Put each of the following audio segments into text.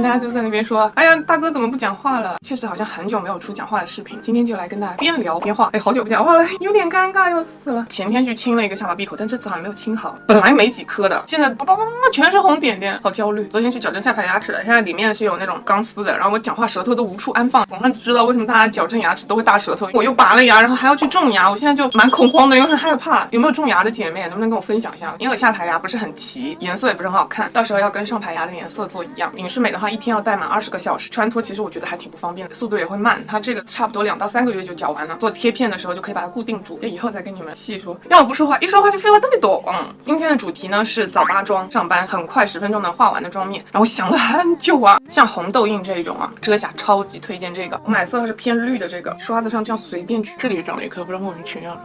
大家就在那边说，哎呀，大哥怎么不讲话了？确实好像很久没有出讲话的视频，今天就来跟大家边聊边画。哎，好久不讲话了，有点尴尬，要死了。前天去清了一个下巴闭口，但这次好像没有清好，本来没几颗的，现在叭叭叭全是红点点，好焦虑。昨天去矫正下排牙齿了，现在里面是有那种钢丝的，然后我讲话舌头都无处安放。总算知道为什么大家矫正牙齿都会大舌头，我又拔了牙，然后还要去种牙，我现在就蛮恐慌的，又很害怕。有没有种牙的姐妹，能不能跟我分享一下？因为我下排牙不是很齐，颜色也不是很好看，到时候要跟上排牙的颜色做一样。隐适美的话，一天要戴满20个小时，穿脱其实我觉得还挺不方便的，速度也会慢。它这个差不多2到3个月就矫完了，做贴片的时候就可以把它固定住。以后再跟你们细说。要我不说话，一说话就废话特别多。今天的主题呢是早八妆，上班很快10分钟能画完的妆面。然后想了很久啊，像红痘印这种啊，遮瑕超级推荐这个。我买色是偏绿的这个，刷子上这样随便取，这里长了一颗，不知道莫名其妙。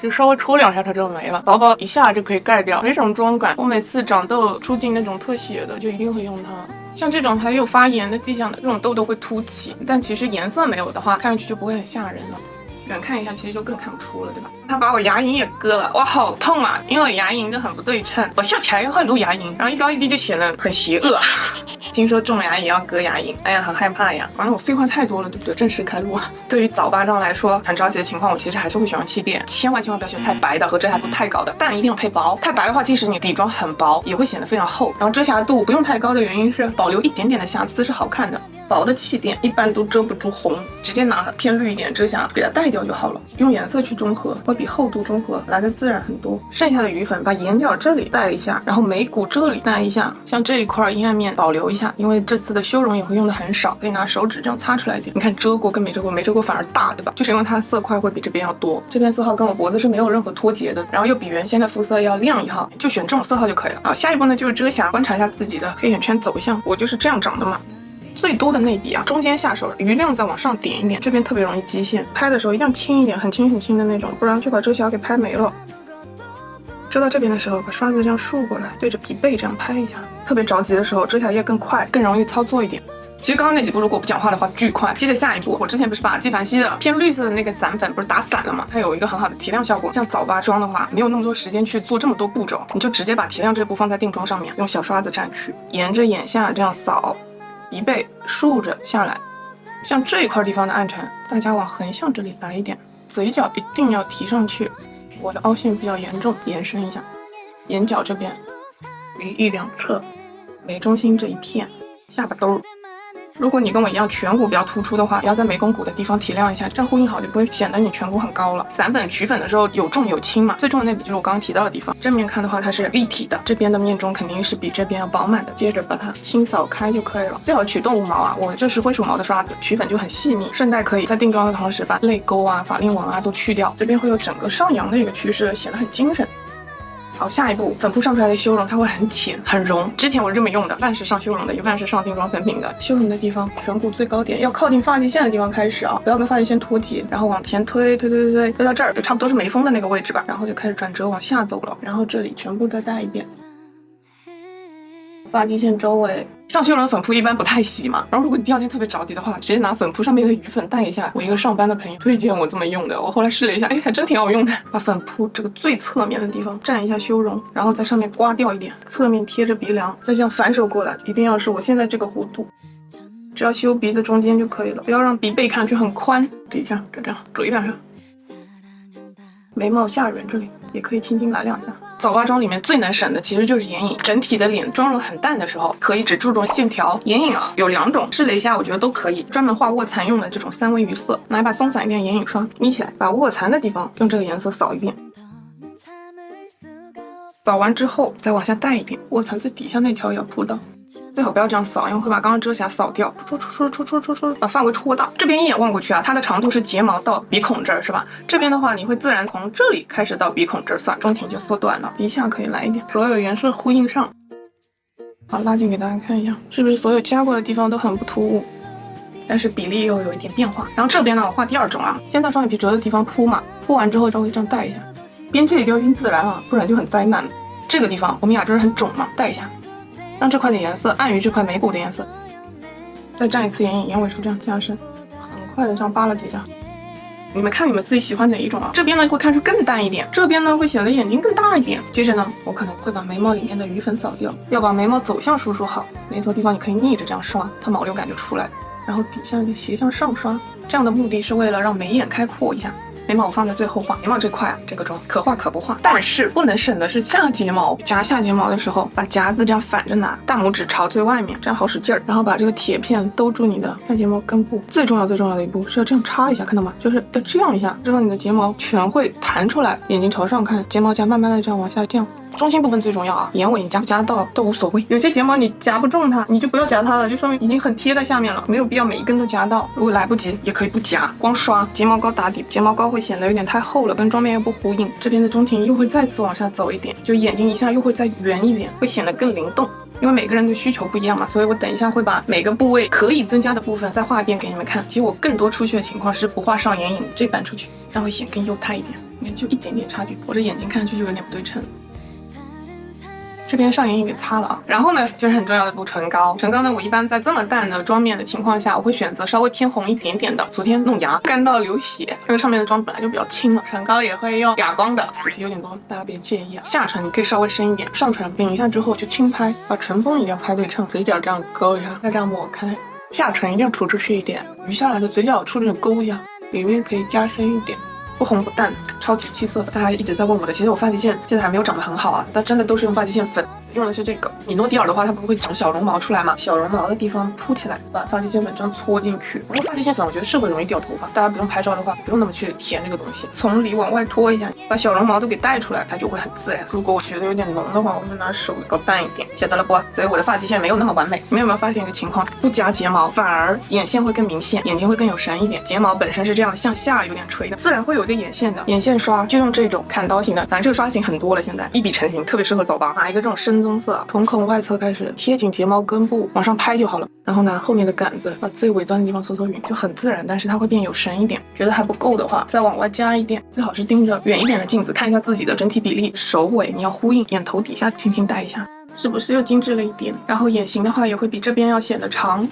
就稍微戳2下它就没了，薄薄一下就可以盖掉，没什么妆感。我每次长痘出镜那种特写的就一定会用它。像这种还有发炎的迹象的这种痘痘会凸起，但其实颜色没有的话，看上去就不会很吓人了。远看一下其实就更看不出了，对吧？他把我牙龈也割了，哇，好痛啊！因为我牙龈就很不对称，我笑起来有很多牙龈，然后一高一低就显得很邪恶。听说种牙也要割牙龈，哎呀，很害怕呀。完了，我废话太多了，对不对？正式开录啊！对于早八妆来说，很着急的情况，我其实还是会选用气垫，千万不要选太白的和遮瑕度太高的，但一定要配薄。太白的话，即使你底妆很薄，也会显得非常厚。然后遮瑕度不用太高的原因是保留一点点的瑕疵是好看的。薄的气垫一般都遮不住红，直接拿偏绿一点遮瑕给它带掉就好了。用颜色去中和，会比厚度中和来的自然很多。剩下的余粉把眼角这里带一下，然后眉骨这里带一下，像这一块阴暗面保留一下，因为这次的修容也会用的很少，可以拿手指这样擦出来一点。你看遮过跟没遮过，没遮过反而大，对吧？就是因为它的色块会比这边要多，这边色号跟我脖子是没有任何脱节的，然后又比原先的肤色要亮一号，就选这种色号就可以了。好，下一步呢就是遮瑕，观察一下自己的黑眼圈走向，我就是这样长的嘛。最多的那笔啊，中间下手，余量再往上点一点，这边特别容易积线，拍的时候一定要轻一点，很轻很轻的那种，不然就把遮瑕给拍没了。遮到这边的时候，把刷子这样竖过来，对着鼻背这样拍一下。特别着急的时候，遮瑕液更快，更容易操作一点。其实刚刚那几步如果不讲话的话巨快。接着下一步，我之前不是把纪梵希的偏绿色的那个散粉不是打散了吗？它有一个很好的提亮效果。像早八妆的话，没有那么多时间去做这么多步骤，你就直接把提亮这步放在定妆上面，用小刷子蘸去，沿着眼下这样扫。鼻背竖着下来，像这一块地方的暗沉，大家往横向这里来一点，嘴角一定要提上去。我的凹陷比较严重，延伸一下，眼角这边，鼻翼两侧，眉中心这一片，下巴兜。如果你跟我一样颧骨比较突出的话，也要在眉弓骨的地方提亮一下，这样呼应好就不会显得你颧骨很高了。散粉取粉的时候有重有轻嘛，最重的那笔就是我刚刚提到的地方。正面看的话它是立体的，这边的面中肯定是比这边要饱满的。接着把它轻扫开就可以了。最好取动物毛啊，我这是灰鼠毛的刷子，取粉就很细腻。顺带可以在定妆的同时把泪沟啊、法令纹啊都去掉，这边会有整个上扬的一个趋势，显得很精神。好，下一步粉扑上出来的修容，它会很浅很融。之前我是这么用的，半是上修容的，一半是上定妆粉饼的。修容的地方，颧骨最高点要靠近发际线的地方开始啊，不要跟发际线脱节，然后往前推到这儿，就差不多是眉峰的那个位置吧，然后就开始转折往下走了，然后这里全部再带一遍。发际线周围上修容的粉扑一般不太洗嘛，然后如果你第二天特别着急的话，直接拿粉扑上面的余粉带一下。我一个上班的朋友推荐我这么用的，我后来试了一下，哎，还真挺好用的。把粉扑这个最侧面的地方蘸一下修容，然后在上面刮掉一点，侧面贴着鼻梁，再这样反手过来，一定要是我现在这个弧度，只要修鼻子中间就可以了，不要让鼻背看上去很宽。底下就这样嘴两下，眉毛下缘这里也可以轻轻来2下。早八妆里面最能省的其实就是眼影，整体的脸妆容很淡的时候，可以只注重线条。眼影啊有2种，是雷虾我觉得都可以，专门画卧蚕用的这种3微余色，拿一把松散一点眼影刷眯起来，把卧蚕的地方用这个颜色扫一遍。扫完之后再往下带一点，卧蚕最底下那条也要铺到。最好不要这样扫，因为会把刚刚遮瑕扫掉。把发尾戳大，这边一眼望过去啊，它的长度是睫毛到鼻孔这儿，是吧？这边的话，你会自然从这里开始到鼻孔这儿算，中庭就缩短了。鼻下可以来一点，所有颜色呼应上。好，拉近给大家看一下，是不是所有加过的地方都很不突兀，但是比例又有一点变化。然后这边呢，我画第2种啊，先到双眼皮折的地方铺嘛，铺完之后稍微这样带一下，边界一定要匀自然啊，不然就很灾难。这个地方我们雅致很肿嘛，带一下。让这块的颜色暗于这块眉骨的颜色，再蘸一次眼影，眼尾处这样加深，很快的这样扒了几下，你们看你们自己喜欢哪一种啊？这边呢会看出更淡一点，这边呢会显得眼睛更大一点。接着呢，我可能会把眉毛里面的余粉扫掉，要把眉毛走向输出好，眉头地方你可以逆着这样刷，它毛流感就出来了。然后底下就斜向上刷，这样的目的是为了让眉眼开阔一下。眉毛我放在最后画，眉毛这块啊，这个妆可画可不画，但是不能省的是下睫毛。夹下睫毛的时候，把夹子这样反着拿，大拇指朝最外面，这样好使劲儿。然后把这个铁片兜住你的下睫毛根部。最重要的一步是要这样插一下，看到吗？就是要这样一下，之后你的睫毛全会弹出来，眼睛朝上看，睫毛夹慢慢的这样往下降。中心部分最重要啊，眼尾你夹不夹得到都无所谓。有些睫毛你夹不中它，你就不要夹它了，就说明已经很贴在下面了，没有必要每一根都夹到。如果来不及，也可以不夹，光刷睫毛膏打底。睫毛膏会显得有点太厚了，跟妆面又不呼应。这边的中庭又会再次往下走一点，就眼睛一下又会再圆一点，会显得更灵动。因为每个人的需求不一样嘛，所以我等一下会把每个部位可以增加的部分再画一遍给你们看。其实我更多出去的情况是不画上眼影，这半出去，这样会显更幼态一点。你看就一点点差距，我这眼睛看上去就有点不对称。这边上眼影给擦了啊，然后呢就是很重要的步唇膏。唇膏呢，我一般在这么淡的妆面的情况下，我会选择稍微偏红一点点的。昨天弄牙干到流血，因为上面的妆本来就比较轻了。唇膏也会用哑光的，死皮有点多，大家别介意啊。下唇你可以稍微深一点，上唇抿一下之后就轻拍，把唇峰一定要拍对称，嘴角这样勾一下，再这样抹开。下唇一定要突出去一点，余下来的嘴角处这种勾一下，里面可以加深一点。不红不淡，超级气色的。大家一直在问我的，其实我发际线现在还没有长得很好啊，但真的都是用发际线粉，用的是这个。米诺地尔的话，它不会长小绒毛出来吗？小绒毛的地方铺起来，把发际线粉这样搓进去。不过发际线粉我觉得是会容易掉头发，大家不用拍照的话，不用那么去填这个东西，从里往外拖一下，把小绒毛都给带出来，它就会很自然。如果我觉得有点浓的话，我就拿手搞淡一点，晓得了不？所以我的发际线没有那么完美。你们有没有发现一个情况？不夹睫毛，反而眼线会更明显，眼睛会更有神一点。睫毛本身是这样向下有点垂的，自然会有一个眼线的。眼线刷就用这种砍刀型的，反正这个刷型很多了，现在一笔成型，特别适合早八。拿一个这种深棕色，瞳孔外侧开始贴紧睫毛根部，往上拍就好了。然后拿后面的杆子把最尾端的地方搓搓匀，就很自然，但是它会变有神一点。觉得还不够的话，再往外加一点，最好是盯着远一点的镜子看一下自己的整体比例，首尾你要呼应，眼头底下轻轻带一下，是不是又精致了一点？然后眼型的话也会比这边要显得长。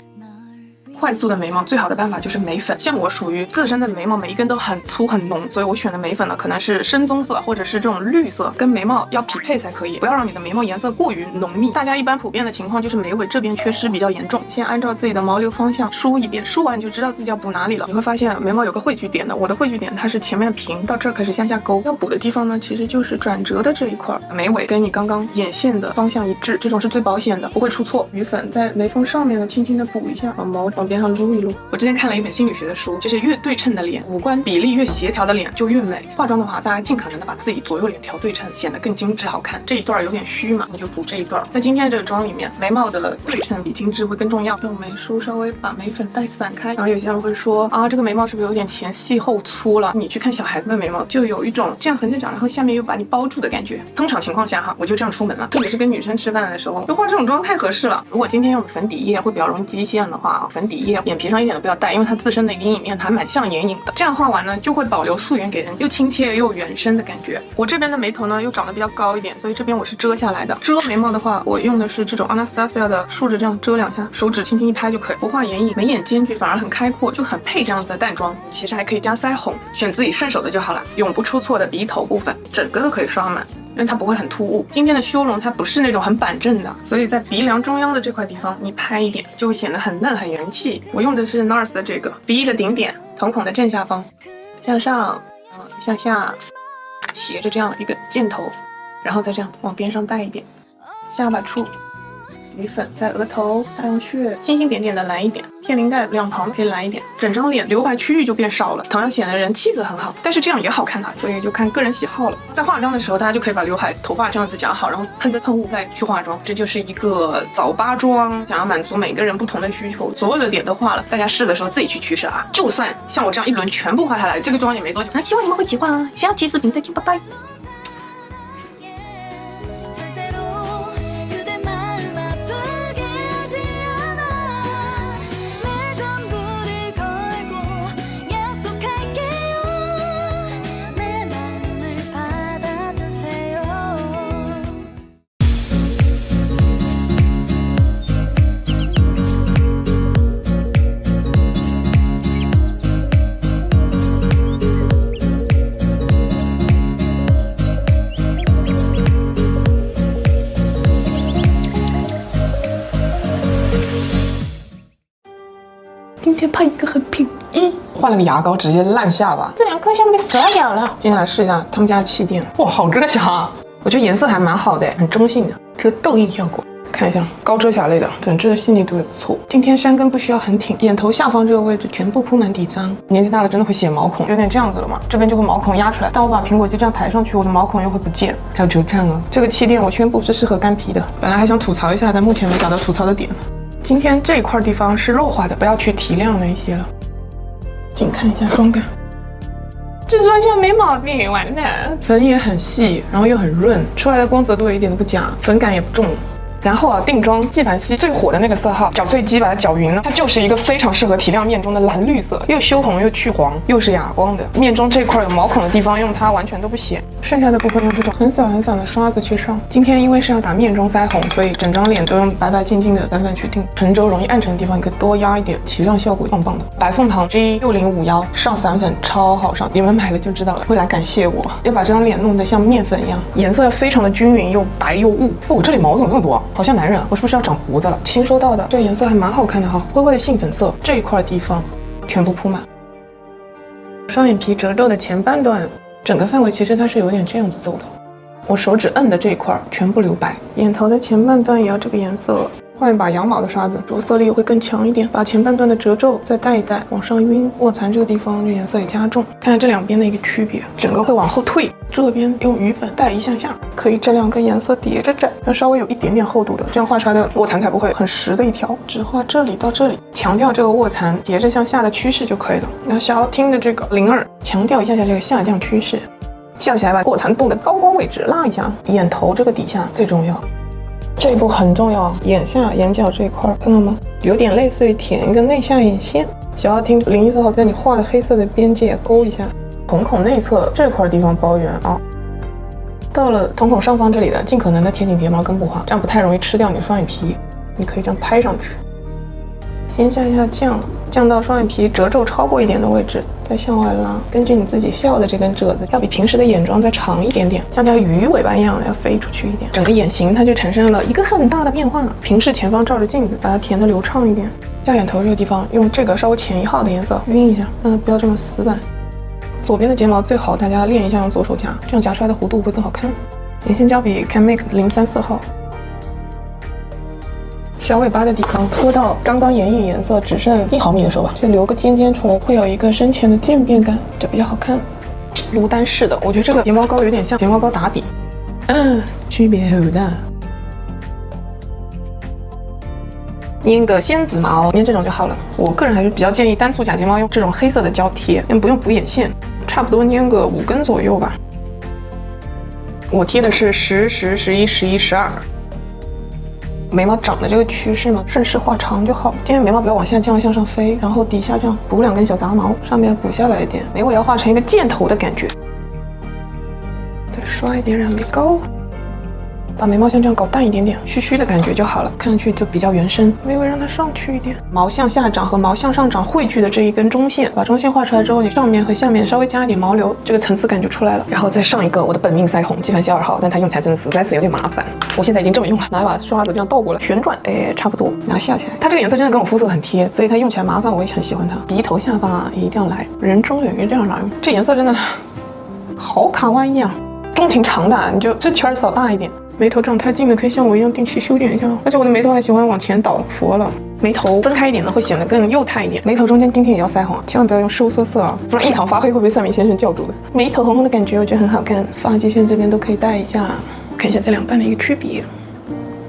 快速的眉毛最好的办法就是眉粉，像我属于自身的眉毛每一根都很粗很浓，所以我选的眉粉呢可能是深棕色或者是这种绿色，跟眉毛要匹配才可以，不要让你的眉毛颜色过于浓密。大家一般普遍的情况就是眉尾这边缺失比较严重，先按照自己的毛流方向梳一遍，梳完你就知道自己要补哪里了。你会发现眉毛有个汇聚点的，我的汇聚点它是前面平到这儿开始向下勾，要补的地方呢其实就是转折的这一块，眉尾跟你刚刚眼线的方向一致，这种是最保险的，不会出错。余粉在眉峰上面呢轻轻的补一下，把毛往边上撸一撸。我之前看了一本心理学的书，就是越对称的脸，五官比例越协调的脸就越美。化妆的话，大家尽可能的把自己左右脸调对称，显得更精致好看。这一段有点虚嘛，你就补这一段。在今天这个妆里面，眉毛的对称比精致会更重要。用眉梳稍微把眉粉带散开。然后有些人会说啊，这个眉毛是不是有点前细后粗了？你去看小孩子的眉毛，就有一种这样横着长，然后下面又把你包住的感觉。通常情况下哈，我就这样出门了，特别是跟女生吃饭的时候，就化这种妆太合适了。如果今天用粉底液会比较容易积线的话，粉底液眼皮上一点都不要带，因为它自身的阴影面还蛮像眼影的。这样画完呢，就会保留素颜，给人又亲切又原生的感觉。我这边的眉头呢又长得比较高一点，所以这边我是遮下来的。遮眉毛的话，我用的是这种 Anastasia 的，竖着这样遮两下，手指轻轻一拍就可以。不画眼影，眉眼间距反而很开阔，就很配这样子的淡妆。其实还可以加腮红，选自己顺手的就好了。永不出错的鼻头部分，整个都可以刷满。因为它不会很突兀。今天的修容它不是那种很板正的，所以在鼻梁中央的这块地方你拍一点，就会显得很嫩很元气。我用的是 NARS 的这个鼻翼的顶点，瞳孔的正下方，向上，向下，斜着这样一个箭头，然后再这样往边上带一点，下巴处。余粉在额头、太阳穴，星星点点的来一点，天灵盖两旁可以来一点，整张脸留白区域就变少了，同样显得人气色很好，但是这样也好看啊，所以就看个人喜好了。在化妆的时候，大家就可以把刘海、头发这样子夹好，然后喷个喷雾再去化妆，这就是一个早八妆，想要满足每个人不同的需求，所有的点都化了，大家试的时候自己去取舍啊。就算像我这样一轮全部化下来，这个妆也没多久。那希望你们会喜欢啊，下期视频再见，拜拜。天配一个很便宜。换了个牙膏，直接烂下巴，这2颗下面死掉了。接下来试一下他们家的气垫，哇，好遮瑕啊！我觉得颜色还蛮好的，很中性的，这个痘印效果。看一下高遮瑕类的，粉质的细腻度也不错。今天山根不需要很挺，眼头下方这个位置全部铺满底妆。年纪大了真的会显毛孔，有点这样子了嘛，这边就会毛孔压出来。但我把苹果肌这样抬上去，我的毛孔又会不见。还有褶胀啊，这个气垫我宣布是适合干皮的。本来还想吐槽一下，但目前没找到吐槽的点。今天这一块地方是弱化的，不要去提亮那一些了。仅看一下妆感。这妆效没毛病，完蛋。粉也很细，然后又很润，出来的光泽度也一点都不假，粉感也不重。然后定妆纪梵希最火的那个色号搅碎肌把它搅匀了，它就是一个非常适合提亮面中的蓝绿色，又修红又去黄，又是哑光的。面中这块有毛孔的地方用它完全都不显，剩下的部分用这种很小很小的刷子去上。今天因为是要打面中腮红，所以整张脸都用白白净净的淡粉去定，唇周容易暗沉的地方可以多压一点，提亮效果棒棒的。白凤堂 G6051上散粉超好上，你们买了就知道了，会来感谢我。要把这张脸弄得像面粉一样，颜色要非常的均匀，又白又雾。我这里毛怎么这么多？好像男人，我是不是要长胡子了？新收到的，这个颜色还蛮好看的哈，灰灰的杏粉色，这一块地方全部铺满。双眼皮褶皱的前半段，整个范围其实它是有点这样子走的。我手指摁的这一块全部留白，眼头的前半段也要这个颜色。换一把羊毛的刷子，着色力会更强一点，把前半段的褶皱再带一带，往上晕。卧蚕这个地方，这颜色也加重。看看这两边的一个区别，整个会往后退。这边用余粉带一下下，可以这两个颜色叠着蘸，要稍微有一点点厚度的，这样画出来的卧蚕才不会很实的一条。只画这里到这里，强调这个卧蚕叠着向下的趋势就可以了。那小要听的这个02，强调一下下这个下降趋势，降起来把卧蚕部的高光位置拉一下，眼头这个底下最重要。这一步很重要，眼下眼角这一块看到吗？有点类似于填一个内下眼线。小要听01号在你画的黑色的边界勾一下，瞳孔内侧这块地方包圆啊。到了瞳孔上方这里的，尽可能的贴紧睫毛根部画，这样不太容易吃掉你的双眼皮。你可以这样拍上去，先向下降，降到双眼皮褶皱超过一点的位置，再向外拉。根据你自己笑的这根褶子，要比平时的眼妆再长一点点，像条鱼尾巴一样要飞出去一点，整个眼型它就产生了一个很大的变化。平视前方照着镜子，把它填得流畅一点。下眼头这个地方用这个稍微浅1号的颜色晕一下，让它不要这么死板。左边的睫毛最好大家练一下用左手夹，这样夹出来的弧度会更好看。眼线胶笔 Can Make 034号。小尾巴的地方拖到刚刚眼影颜色只剩1毫米的时候吧，就留个尖尖出来，会有一个深浅的渐变感，这比较好看。卢丹式的，我觉得这个睫毛膏有点像睫毛膏打底，区别很大。粘个仙子毛，粘这种就好了。我个人还是比较建议单簇假睫毛用这种黑色的胶贴，因为不用补眼线，差不多粘个5根左右吧。我贴的是10、10、11、11、12。眉毛长的这个趋势嘛，顺势画长就好。今天眉毛不要往下降，向上飞，然后底下这样补2根小杂毛，上面补下来一点。眉尾要画成一个箭头的感觉。再刷一点染眉膏，把眉毛像这样搞淡一点点，虚虚的感觉就好了，看上去就比较原生。眉尾让它上去一点，毛向下长和毛向上长汇聚的这一根中线，把中线画出来之后，你上面和下面稍微加一点毛流，这个层次感就出来了。然后再上一个我的本命腮红纪梵希2号，但它用起来真的实在是有点麻烦。我现在已经这么用了，拿一把刷子这样倒过来旋转，差不多，然后下起来。它这个颜色真的跟我肤色很贴，所以它用起来麻烦，我也很喜欢它。鼻头下方也一定要来，人中有一个这样来，这颜色真的好卡哇伊啊！中挺长的，你就这圈扫大一点。眉头长太近了，可以像我一样定期修剪一下。而且我的眉头还喜欢往前倒，佛了。眉头分开一点呢，会显得更幼态一点。眉头中间今天也要腮红，千万不要用收缩色啊，不然一堂发黑会被算命先生叫住的。眉头红红的感觉我觉得很好看，发际线这边都可以带一下，看一下这两半的一个区别。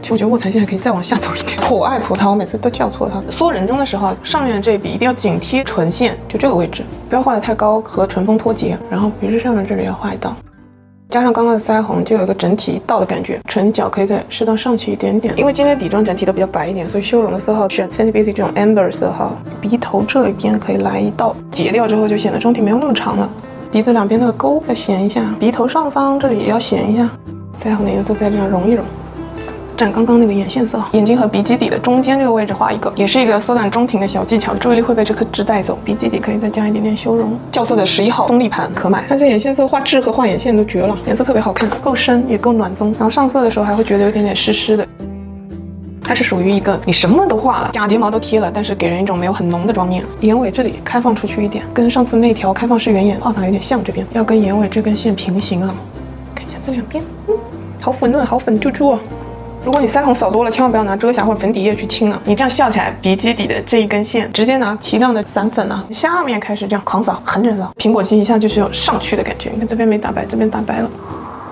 其实我觉得卧蚕线还可以再往下走一点。我爱葡萄，我每次都叫错它。缩人中的时候，上面这一笔一定要紧贴唇线，就这个位置，不要画得太高和唇峰脱节。然后鼻子上面这里要画一道。加上刚刚的腮红，就有一个整体倒的感觉。唇角可以再适当上去一点点，因为今天底妆整体都比较白一点，所以修容的色号选 Fenty Beauty 这种 Amber 色号。鼻头这一边可以来一道，截掉之后就显得中体没有那么长了。鼻子两边那个沟要显一下，鼻头上方这里也要显一下。腮红的颜色再这样融一融。蘸刚刚那个眼线色，眼睛和鼻基底的中间这个位置画一个，也是一个缩短中庭的小技巧，注意力会被这颗痣带走。鼻基底可以再加一点点修容。校色的11号松丽盘可买，它这眼线色画痣和画眼线都绝了，颜色特别好看，够深也够暖宗。然后上色的时候还会觉得有点湿湿的。它是属于一个你什么都画了，假睫毛都贴了，但是给人一种没有很浓的妆面。眼尾这里开放出去一点，跟上次那条开放式圆眼画法有点像，这边要跟眼尾这根线平行啊。看一下这两边，好粉嫩，好粉猪猪啊！如果你腮红扫多了，千万不要拿遮瑕或者粉底液去清啊！你这样笑起来，鼻基底的这一根线，直接拿提亮的散粉啊，下面开始这样狂扫，横着扫，苹果肌一下就是有上去的感觉。你看这边没打白，这边打白了。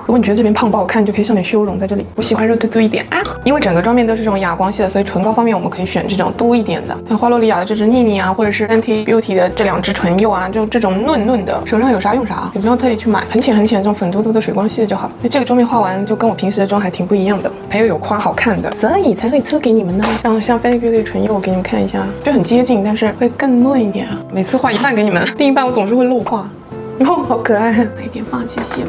如果你觉得这边胖不好看，你就可以上点修容在这里。我喜欢肉嘟嘟一点啊，因为整个妆面都是这种哑光系的，所以唇膏方面我们可以选这种多一点的，像花洛丽雅的这支妮妮啊，或者是 Fenty Beauty 的这两支唇釉啊，就这种嫩嫩的，手上有啥用啥，也不用特意去买，很浅很浅这种粉嘟嘟的水光系的就好了。那这个妆面画完就跟我平时的妆还挺不一样的，朋友有夸好看的，所以才会出给你们呢。然后像 Fenty Beauty 的唇釉我给你们看一下，就很接近，但是会更嫩一点啊。每次画一半给你们，另一半我总是会漏画，哦，好可爱，来一点发际线。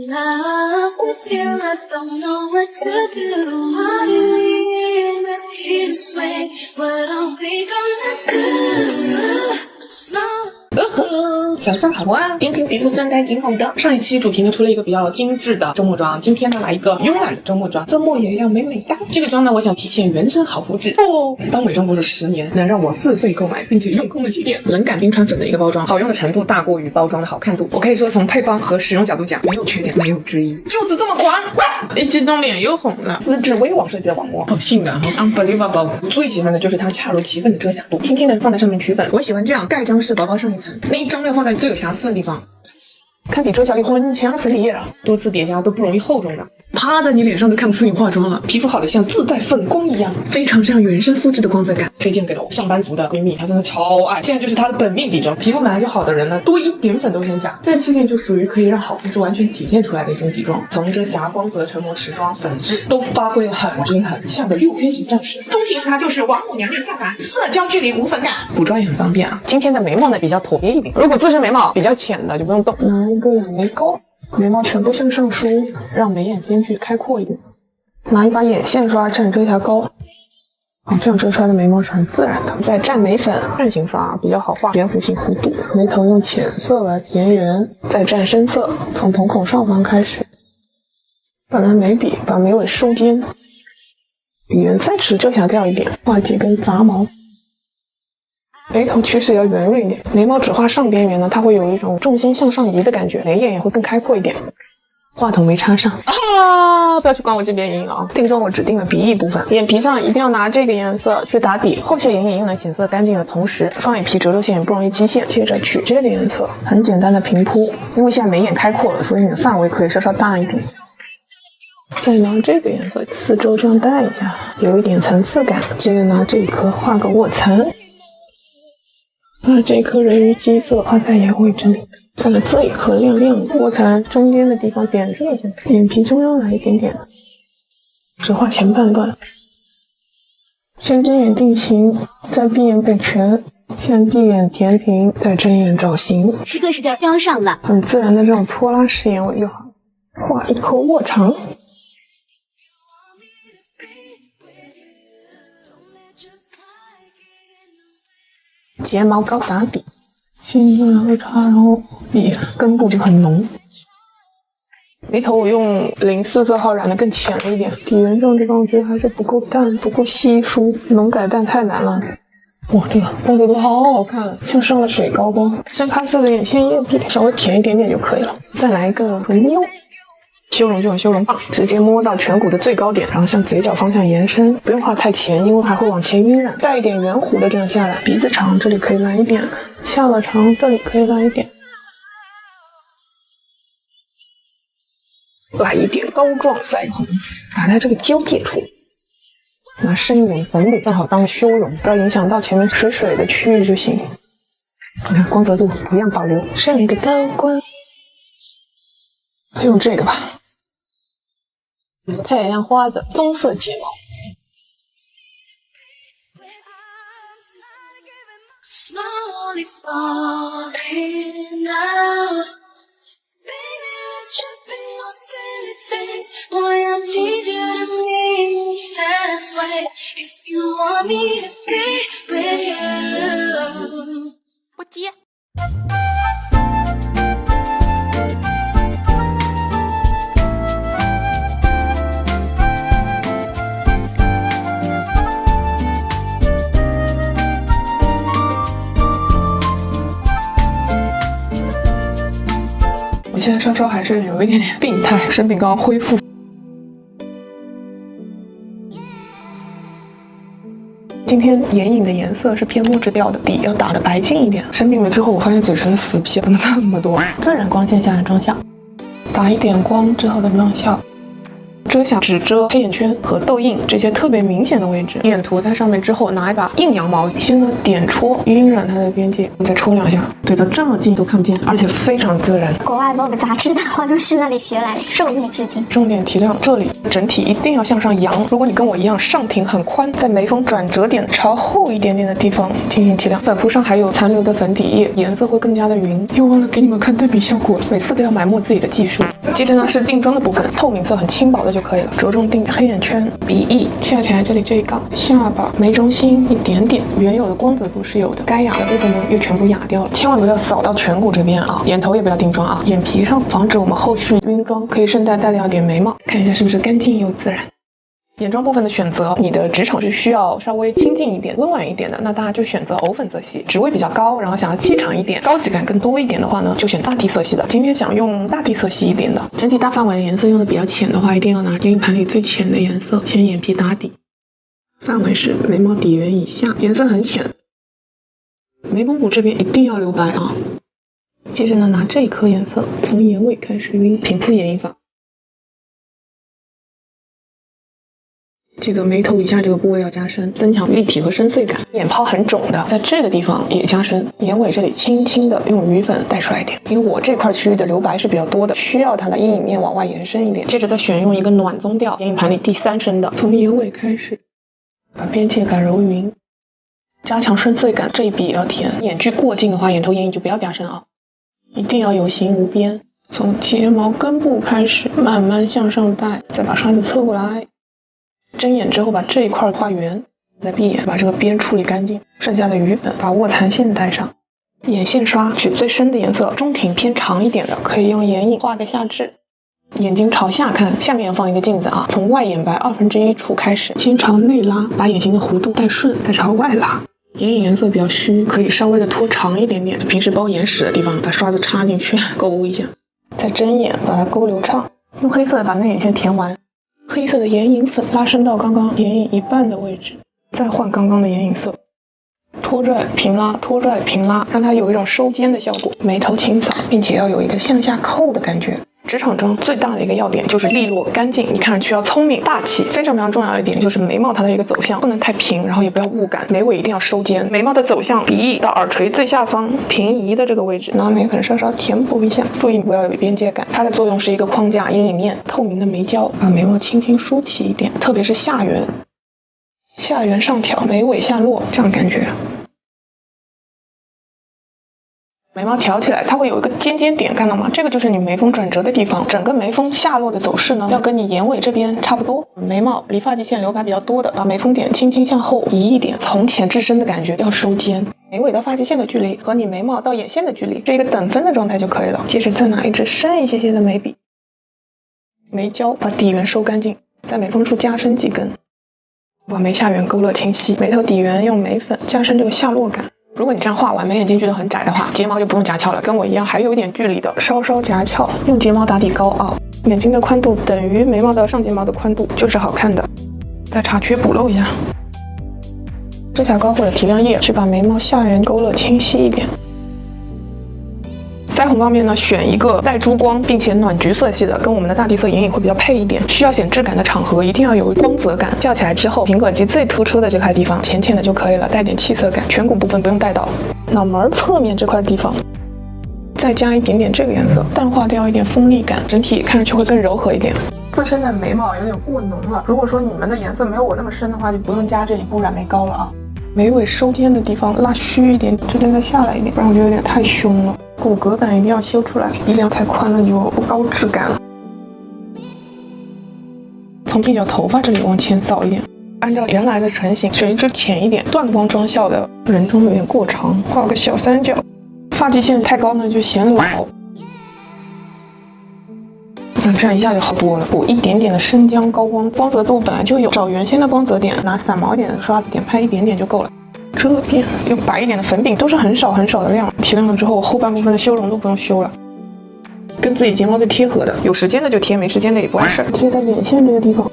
Love with you, I don't know what to do. Why do we repeat this way? What are we gonna do? Slow. 早上好啊，今天皮肤状态挺好的。上一期主题呢出了一个比较精致的周末妆，今天呢来一个慵懒的周末妆，周末也要美美的。这个妆呢，我想体现原生好肤质哦。当美妆博主10年，能让我自费购买并且用空的起点，冷感冰川粉的一个包装，好用的程度大过于包装的好看度。我可以说从配方和使用角度讲，没有缺点，没有之一，就是这么狂。一激动脸又红了，丝质微网设计的网膜，好性感，好 unbelievable。最喜欢的就是它恰如其分的遮瑕度，轻轻的放在上面取粉。我喜欢这样盖章式薄薄上一层，那一张要放在最有瑕疵的地方。堪比遮瑕力混前的粉底液了，多次叠加都不容易厚重的，趴在你脸上都看不出你化妆了，皮肤好的像自带粉光一样，非常像原生肤质的光泽感。推荐给了我上班族的闺蜜，她真的超爱，现在就是她的本命底妆。皮肤本来就好的人呢，多一点粉都嫌假，这系列就属于可以让好肤质完全体现出来的一种底妆，从遮瑕、光泽、成膜、持妆、粉质都发挥得很均衡，像个6边形战士。钟情它就是王母娘娘下凡，社交距离无粉感，补妆也很方便啊。今天的眉毛呢比较妥帖一点，如果自身眉毛比较浅的就不用动，拿一个眼眉膏，眉毛全部向上梳，让眉眼间距开阔一点。拿一把眼线刷蘸遮瑕膏，这样遮出来的眉毛是很自然的。再蘸眉粉，扇形刷比较好画圆弧形弧度。眉头用浅色来填圆，再蘸深色，从瞳孔上方开始。本来眉笔把眉尾收尖，底缘再使遮瑕掉一点，画几根杂毛。眉头趋势要圆润一点，眉毛只画上边缘呢，它会有一种重心向上移的感觉，眉眼也会更开阔一点。话筒没插上啊！不要去管我这边阴影啊！定妆我只定了鼻翼部分，眼皮上一定要拿这个颜色去打底，后续眼影又能显色干净的同时，双眼皮褶皱线也不容易积线。接着取这个颜色，很简单的平铺，因为现在眉眼开阔了，所以你的范围可以稍稍大一点。再拿这个颜色四周这样带一下，有一点层次感。接着拿这一颗画个卧蚕，把这颗人鱼基色画在眼尾这里。放个最和亮亮的，卧蚕中间的地方点缀一下，眼皮中央来一点点，只画前半段。先睁眼定型，再闭眼补全，先闭眼填平，再睁眼找形。时刻是要标上了，很自然的这种拖拉式眼尾就好。画一口卧长，睫毛膏打底。先用2叉，然后笔根部就很浓。眉头我用04色号染的更浅了一点，底缘上这方我觉得还是不够淡，不够稀疏，浓改淡太难了。哇，这个光泽度好好看，像上了水高光。深咖色的眼线液这里稍微填一点点就可以了。再来一个唇釉。修容就用修容棒，直接摸到颧骨的最高点，然后向嘴角方向延伸，不用画太前，因为还会往前晕染，带一点圆弧的这样下来。鼻子长这里可以来一点，下颚长这里可以来一点，来一点膏状腮红，打在这个交界处，拿深一点的粉笔正好当修容，不要影响到前面水水的区域就行。你看光泽度一样保留，剩一个高光，用这个吧。太阳花的棕色睫毛， slowly falling out. Baby, we're tripping on silly things. Boy, I need you to meet me halfway. If you want me to be with you. 不接。我现在稍稍还是有一点点病态，生病刚刚恢复。今天眼影的颜色是偏墨质调的，底要打的白净一点。生病了之后，我发现嘴唇的死皮怎么这么多？自然光线下的妆效，打一点光之后的妆效。遮瑕只遮黑眼圈和痘印这些特别明显的位置，眼涂在上面之后，拿一把硬羊毛，先呢点戳晕染它的边界，再戳两下，对到这么近都看不见，而且非常自然。国外 Vogue 杂志的化妆师那里学来的，受用至今。重点提亮，这里整体一定要向上扬。如果你跟我一样上庭很宽，在眉峰转折点朝后一点点的地方进行提亮。粉扑上还有残留的粉底液，颜色会更加的匀。又忘了给你们看对比效果，每次都要埋没自己的技术。接着呢是定妆的部分，透明色很轻薄的就可以了，着重定黑眼圈、鼻翼、下起来这里这一杠、下巴、眉中心一点点，原有的光泽度是有的，该哑的部分呢又全部哑掉了，千万不要扫到颧骨这边啊，眼头也不要定妆啊，眼皮上防止我们后续晕妆，可以顺带带掉一点眉毛，看一下是不是干净又自然。眼妆部分的选择，你的职场是需要稍微清静一点、温婉一点的，那大家就选择藕粉色系；职位比较高，然后想要气场一点、高级感更多一点的话呢，就选大地色系的。今天想用大地色系一点的，整体大范围的颜色用的比较浅的话，一定要拿眼影盘里最浅的颜色，先眼皮打底，范围是眉毛底缘以下，颜色很浅，眉弓骨这边一定要留白啊。接着呢，拿这一颗颜色从眼尾开始晕，平铺眼影法。记得眉头以下这个部位要加深，增强立体和深邃感。眼泡很肿的，在这个地方也加深。眼尾这里轻轻的用余粉带出来一点，因为我这块区域的留白是比较多的，需要它的阴影面往外延伸一点。接着再选用一个暖棕调，眼影盘里第3深的，从眼尾开始，把边界感揉匀，加强深邃感。这一笔也要填，眼距过近的话，眼头眼影就不要加深啊，一定要有形无边。从睫毛根部开始，慢慢向上带，再把刷子侧过来。睁眼之后把这一块画圆，再闭眼把这个边处理干净，剩下的余粉把卧蚕线带上。眼线刷取最深的颜色，中庭偏长一点的可以用眼影画个下至，眼睛朝下看，下面放一个镜子啊，从外眼白1/2处开始，先朝内拉，把眼睛的弧度带顺，再朝外拉。眼影颜色比较虚，可以稍微的拖长一点点，平时包眼屎的地方把刷子插进去勾一下，再睁眼把它勾流畅，用黑色把内眼线填完。黑色的眼影粉拉伸到刚刚眼影一半的位置，再换刚刚的眼影色，拖拽平拉，拖拽平拉，让它有一种收肩的效果，眉头轻扫，并且要有一个向下扣的感觉。职场妆最大的一个要点就是利落干净，你看上去要聪明大气。非常非常重要的一点就是眉毛它的一个走向不能太平，然后也不要雾感，眉尾一定要收肩。眉毛的走向鼻翼到耳垂最下方平移的这个位置，拿眉粉稍稍填补一下，注意不要有边界感。它的作用是一个框架，阴影面透明的眉胶把眉毛轻轻梳起一点，特别是下缘上挑，眉尾下落，这样感觉。眉毛挑起来，它会有一个尖尖点，看到吗？这个就是你眉峰转折的地方。整个眉峰下落的走势呢，要跟你眼尾这边差不多。眉毛离发际线留白比较多的，把眉峰点轻轻向后移一点，从浅至深的感觉要收肩。眉尾到发际线的距离和你眉毛到眼线的距离是一个等分的状态就可以了。接着再拿一支深一些些的眉笔，眉胶把底缘收干净，在眉峰处加深几根，把眉下缘勾勒清晰。眉头底缘用眉粉加深这个下落感。如果你这样画完眉眼间距都很窄的话，睫毛就不用夹翘了，跟我一样还有一点距离的稍稍夹翘，用睫毛打底高凹，眼睛的宽度等于眉毛的上睫毛的宽度，就是好看的。再擦缺补漏一下，遮瑕膏或者提亮液去把眉毛下缘勾勒清晰一点。腮红方面呢，选一个带珠光并且暖橘色系的，跟我们的大地色眼影会比较配一点。需要显质感的场合一定要有光泽感，翘起来之后苹果肌最突出的这块地方浅浅的就可以了，带点气色感。颧骨部分不用带到，脑门侧面这块地方再加一点点这个颜色，淡化掉一点锋利感，整体看上去会更柔和一点。自身的眉毛有点过浓了，如果说你们的颜色没有我那么深的话，就不用加这一步染眉膏了啊。眉尾收尖的地方拉虚一点，这边再下来一点，不然我觉得有点太凶了。骨骼感一定要修出来，鼻梁太宽了就不高质感了。从鬓角头发这里往前扫一点，按照原来的成型，选一支浅一点、断光妆效的，人中有点过长，画个小三角。发际线太高呢就显老。这样一下就好多了。补一点点的生姜高光，光泽度本来就有，找原先的光泽点，拿散毛一点的刷子点拍一点点就够了。这边用白一点的粉饼，都是很少很少的量。提亮了之后，后半部分的修容都不用修了，跟自己睫毛最贴合的，有时间的就贴，没时间的也不碍事儿。贴在眼线这个地方。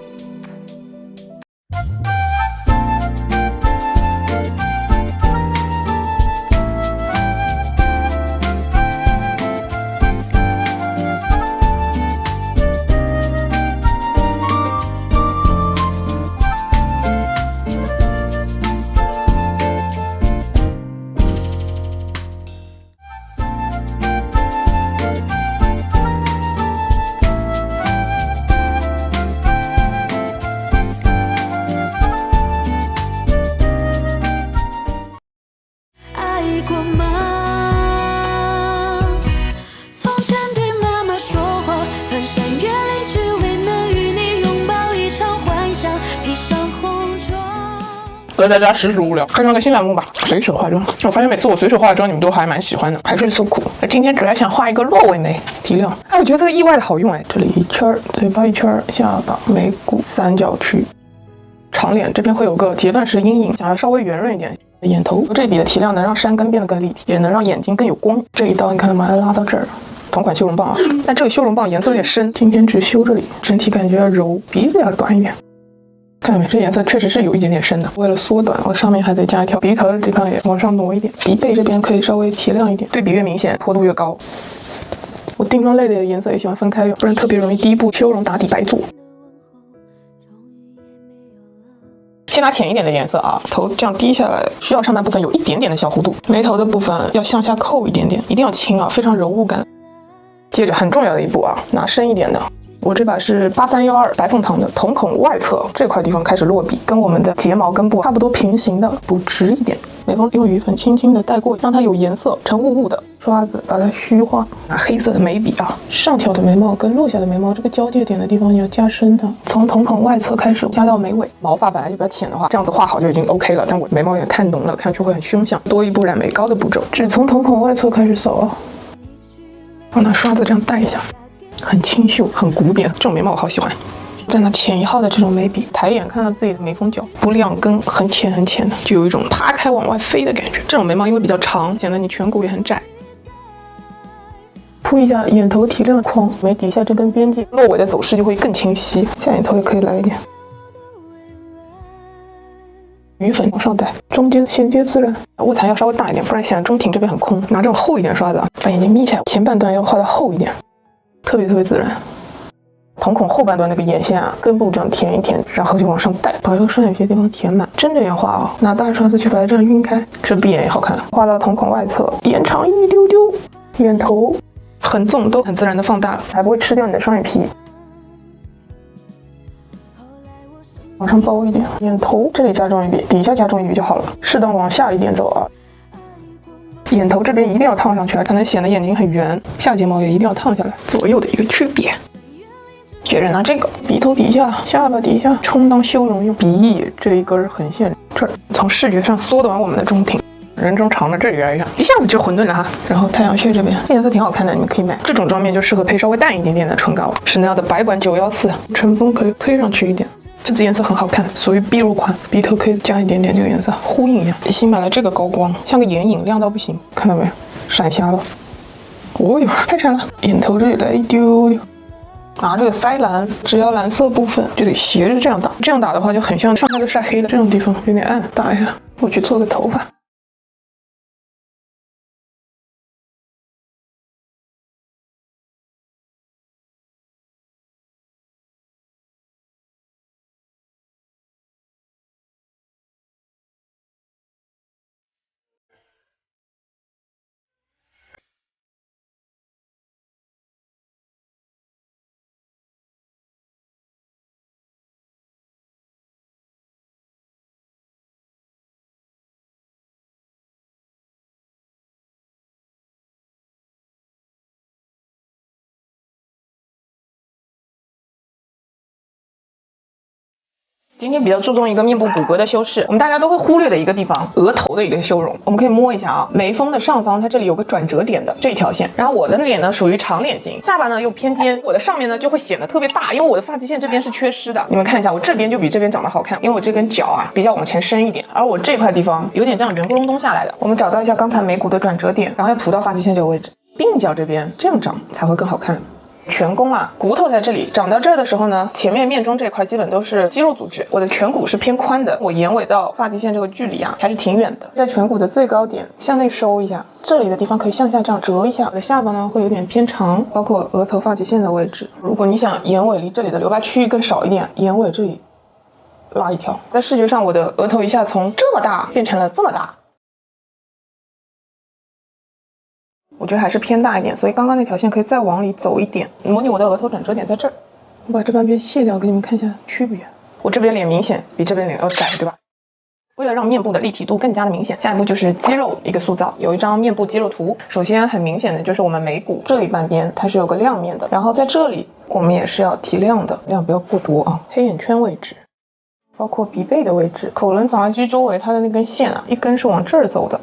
爱过吗？从前对妈妈说谎，翻山越岭只为能与你拥抱一场幻想，披上红妆。搁在家实属无聊，开创个新栏目吧，随手化妆。我发现每次我随手化妆，你们都还蛮喜欢的，还是诉苦。今天主要想画一个落尾眉提亮。哎，我觉得这个意外的好用哎，这里一圈儿，嘴巴一圈儿，下巴、眉骨、三角区。长脸这边会有个截断式阴影，想要稍微圆润一点。眼头这笔的提亮能让山根变得更立体，也能让眼睛更有光。这一刀你看到吗？要拉到这儿，同款修容棒啊，但这个修容棒颜色有点深，今天只修这里，整体感觉要柔，鼻子要短一点。看到没？这颜色确实是有一点点深的。为了缩短，我上面还得加一条鼻头的地方也往上挪一点，鼻背这边可以稍微提亮一点，对比越明显，坡度越高。我定妆类的颜色也喜欢分开用，不然特别容易第一步修容打底白做。先拿浅一点的颜色啊，头这样低下来，需要上半部分有一点点的小弧度，眉头的部分要向下扣一点点，一定要轻啊，非常柔雾感。接着很重要的一步啊，拿深一点的，我这把是8312白凤堂的瞳孔外侧这块地方开始落笔，跟我们的睫毛根部差不多平行的，补直一点。眉峰用余粉轻轻的带过，让它有颜色，成雾雾的。刷子把它虚化，拿黑色的眉笔啊，上挑的眉毛跟落下的眉毛这个交界点的地方你要加深它，从瞳孔外侧开始加到眉尾。毛发本来就比较浅的话，这样子画好就已经 OK 了。但我眉毛有点太浓了，看上去会很凶相，多一步染眉膏的步骤，只从瞳孔外侧开始扫啊，我拿刷子这样带一下，很清秀，很古典，这种眉毛我好喜欢。再拿浅1号的这种眉笔，抬眼看到自己的眉峰角，补两根很浅很浅的，就有一种扒开往外飞的感觉。这种眉毛因为比较长，显得你颧骨也很窄。铺一下眼头提亮框，眉底下这根边界落尾的走势就会更清晰。下眼头也可以来一点，余粉往上带，中间衔接自然。卧蚕要稍微大一点，不然显得中庭这边很空。拿这种厚一点刷子啊，把眼睛眯起来，前半段要画的厚一点，特别自然。瞳孔后半段那个眼线啊，根部这样填一填，然后就往上带，把这个双眼皮地方填满。真正要画啊，拿大刷子去把它这样晕开，这闭眼也好看了。画到瞳孔外侧，延长一丢丢，眼头、横纵都很自然的放大了，还不会吃掉你的双眼皮。往上包一点，眼头这里加重一笔，底下加重一笔就好了。适当往下一点走啊。眼头这边一定要烫上去，才能显得眼睛很圆。下睫毛也一定要烫下来，左右的一个区别。接着拿这个鼻头底下、下巴底下充当修容用，鼻翼这一根横线这儿，从视觉上缩短我们的中庭。人中长的这里来一下，一下子就混沌了哈。然后太阳穴这边颜色挺好看的，你们可以买。这种妆面就适合配稍微淡一点点的唇膏，是那样的白管914，唇峰可以推上去一点。这支颜色很好看，属于碧入款，鼻头可以加一点点这个颜色，呼应一下。新买了这个高光，像个眼影，亮到不行，看到没有？闪瞎了。哦哟，太闪了！眼头这里来一丢丢。拿这个腮蓝，只要蓝色部分就得斜着这样打，这样打的话就很像上下都晒黑了，这种地方有点暗，打一下。我去做个头发。今天比较注重一个面部骨骼的修饰，我们大家都会忽略的一个地方，额头的一个修容。我们可以摸一下啊，眉峰的上方，它这里有个转折点的这一条线。然后我的脸呢属于长脸型，下巴呢又偏尖，我的上面呢就会显得特别大，因为我的发际线这边是缺失的。你们看一下，我这边就比这边长得好看，因为我这根角啊比较往前伸一点，而我这块地方有点这样圆咕隆咚下来的。我们找到一下刚才眉骨的转折点，然后要涂到发际线这个位置，鬓角这边这样长才会更好看。颧弓啊，骨头在这里长到这儿的时候呢，前面面中这块基本都是肌肉组织。我的颧骨是偏宽的，我眼尾到发际线这个距离啊还是挺远的。在颧骨的最高点向内收一下，这里的地方可以向下这样折一下。我的下巴呢会有点偏长，包括额头发际线的位置。如果你想眼尾离这里的留白区域更少一点，眼尾这里拉一条。在视觉上，我的额头一下从这么大变成了这么大。我觉得还是偏大一点，所以刚刚那条线可以再往里走一点。模拟我的额头转折点在这儿，我把这半边卸掉，给你们看一下区别。我这边脸明显比这边脸要窄，对吧？为了让面部的立体度更加的明显，下一步就是肌肉一个塑造。有一张面部肌肉图，首先很明显的就是我们眉骨这一半边它是有个亮面的，然后在这里我们也是要提亮的，量不要过多啊。黑眼圈位置，包括鼻背的位置，口轮匝肌周围它的那根线啊，一根是往这儿走的，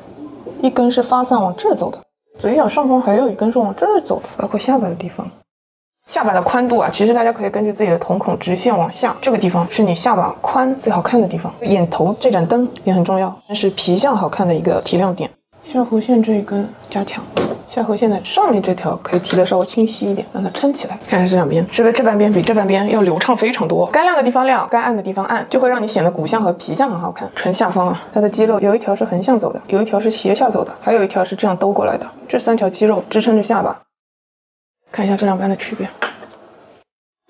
一根是发散往这儿走的。嘴角上方还有一根是往这儿走的，包括下巴的地方。下巴的宽度啊，其实大家可以根据自己的瞳孔直线往下，这个地方是你下巴宽最好看的地方。眼头这盏灯也很重要，但是皮相好看的一个提亮点。下颌线这一根加强，下颌线的上面这条可以提的稍微清晰一点，让它撑起来。看这两边，是不是这半边比这半边要流畅非常多？该亮的地方亮，该暗的地方暗，就会让你显得骨相和皮相很好看。唇下方啊，它的肌肉有一条是横向走的，有一条是斜下走的，还有一条是这样兜过来的。这三条肌肉支撑着下巴。看一下这两边的区别。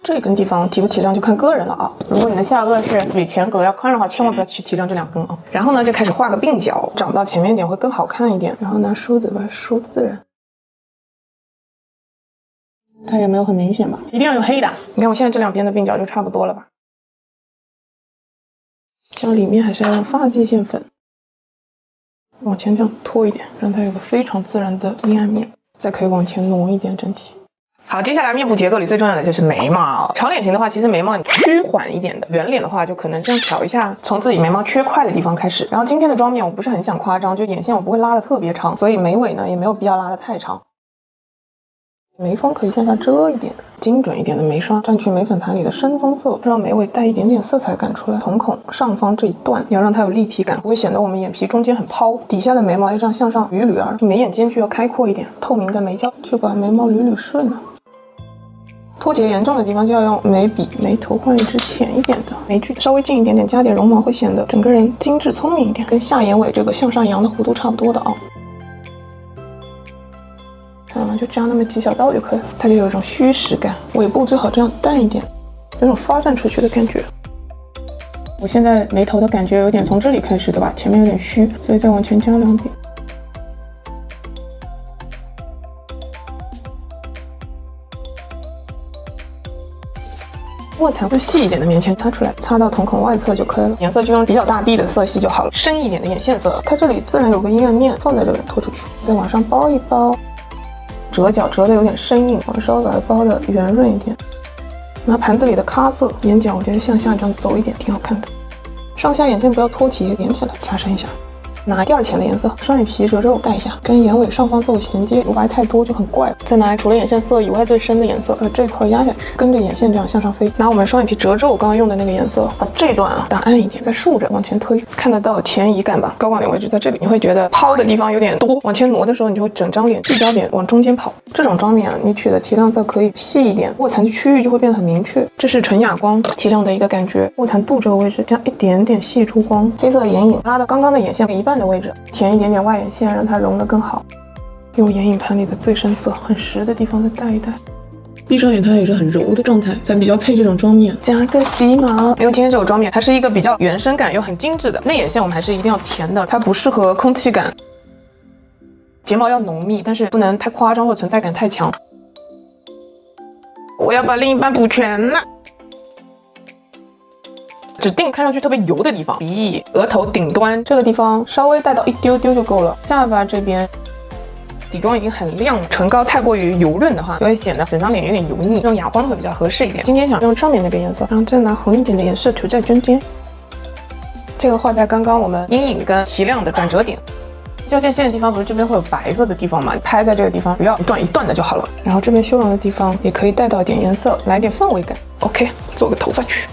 这根地方提不提亮就看个人了啊。如果你的下颚是比颧骨要宽的话，千万不要去提亮这两根啊。然后呢，就开始画个鬓角，长到前面点会更好看一点。然后拿梳子把它梳自然。它也没有很明显吧，一定要有黑的。你看我现在这两边的鬓角就差不多了吧。像里面还是要用发际线粉，往前这样拖一点，让它有个非常自然的阴暗面，再可以往前挪一点整体。好，接下来面部结构里最重要的就是眉毛。长脸型的话，其实眉毛你趋缓一点的；圆脸的话，就可能这样挑一下，从自己眉毛缺块的地方开始。然后今天的妆面我不是很想夸张，就眼线我不会拉的特别长，所以眉尾呢也没有必要拉的太长。眉峰可以向下遮一点，精准一点的眉刷占据眉粉盘里的深棕色，让眉尾带一点点色彩感出来。瞳孔上方这一段要让它有立体感，不会显得我们眼皮中间很抛。底下的眉毛要这样向上捋捋儿，眉眼间距要开阔一点。透明的眉胶就把眉毛捋捋顺了。脱节严重的地方就要用眉笔，眉头换一支浅一点的，眉距稍微近一点点，加点绒毛会显得整个人精致聪明一点，跟下眼尾这个向上扬的弧度差不多的啊。就加那么几小道就可以了，它就有一种虚实感。尾部最好这样淡一点，有种发散出去的感觉。我现在眉头的感觉有点从这里开始的吧，前面有点虚，所以再往前加两点。卧蚕就细一点的棉签擦出来，擦到瞳孔外侧就可以了。颜色就用比较大地的色系就好了，深一点的眼线色。它这里自然有个阴暗面，放在这里拖出去，再往上包一包。折角折的有点生硬，我稍微把它包的圆润一点。拿盘子里的咖色，眼角我觉得向下这样走一点，挺好看的。上下眼线不要托起，连起来，加深一下。拿第二浅的颜色，双眼皮褶皱带一下，跟眼尾上方做个衔接，留白太多就很怪。再拿除了眼线色以外最深的颜色，把这块压下去，跟着眼线这样向上飞。拿我们双眼皮褶皱刚刚用的那个颜色，把这段打暗一点，再竖着往前推，看得到前移感吧？高光点位置在这里，你会觉得抛的地方有点多，往前挪的时候，你就会整张脸聚焦点往中间跑。这种妆面啊，你取的提亮色可以细一点，卧蚕区域就会变得很明确。这是纯哑光提亮的一个感觉，卧蚕肚这个位置这样一点点细出光，黑色眼影拉到刚刚的眼线一半的位置，填一点点外眼线，让它融得更好。用眼影盘里的最深色，很实的地方再带一带。闭上眼它也是很柔的状态，才比较配这种妆面。加个鸡毛，因为今天这种妆面它是一个比较原生感又很精致的，内眼线我们还是一定要填的，它不适合空气感。睫毛要浓密，但是不能太夸张或存在感太强。我要把另一半补全了。指定看上去特别油的地方，鼻翼、额头顶端这个地方稍微带到一丢丢就够了。下巴这边底妆已经很亮了，唇膏太过于油润的话，就会显得整张脸有点油腻，用哑光会比较合适一点。今天想用上面那个颜色，然后再拿红一点的颜色涂在中间。这个画在刚刚我们阴影跟提亮的转折点。交界线的地方不是这边会有白色的地方吗？拍在这个地方，不要一段一段的就好了。然后这边修容的地方也可以带到一点颜色，来点氛围感。OK， 做个头发去。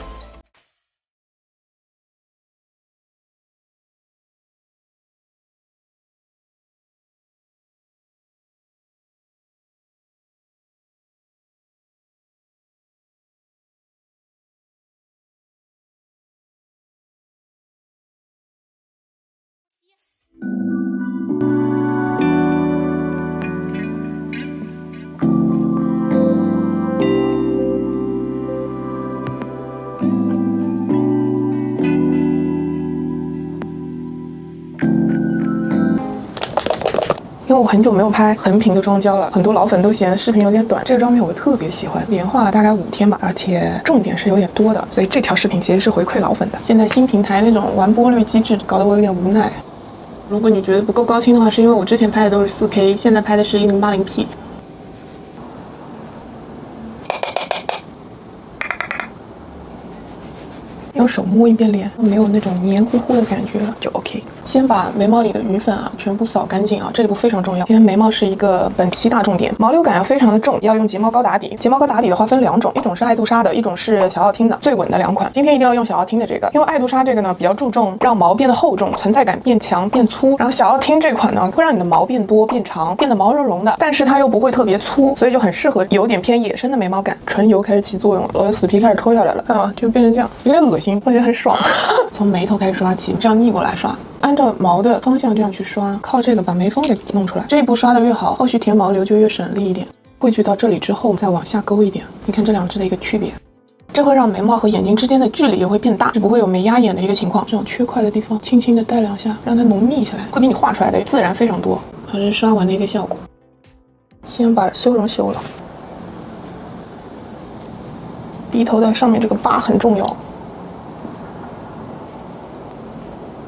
因为我很久没有拍横屏的妆胶了，很多老粉都嫌视频有点短。这个妆面我特别喜欢，连画了大概5天吧，而且重点是有点多的，所以这条视频其实是回馈老粉的。现在新平台那种完播率机制搞得我有点无奈。如果你觉得不够高清的话，是因为我之前拍的都是4K， 现在拍的是1080p。用手摸一遍脸，没有那种黏糊糊的感觉了，就 OK。先把眉毛里的余粉啊全部扫干净啊，这一步非常重要。今天眉毛是一个本期大重点，毛流感要非常的重，要用睫毛膏打底。睫毛膏打底的话分2种，一种是爱杜莎的，一种是小奥汀的，最稳的2款。今天一定要用小奥汀的这个，因为爱杜莎这个呢比较注重让毛变得厚重，存在感变强变粗，然后小奥汀这款呢会让你的毛变多变长，变得毛茸茸的，但是它又不会特别粗，所以就很适合有点偏野生的眉毛感。唇油开始起作用了，我的死皮开始脱下来了，看啊，就变成这样，有点恶心，我觉得很爽。从眉头开始刷起，这样逆过来刷。按照毛的方向这样去刷，靠这个把眉峰给弄出来。这一步刷的越好，后续填毛流就越省力一点。汇聚到这里之后，再往下勾一点，你看这2支的一个区别，这会让眉毛和眼睛之间的距离也会变大，就不会有眉压眼的一个情况。这种缺块的地方，轻轻的带2下，让它浓密起来，会比你画出来的自然非常多。好，这是刷完的一个效果。先把修容修了，鼻头的上面这个疤很重要。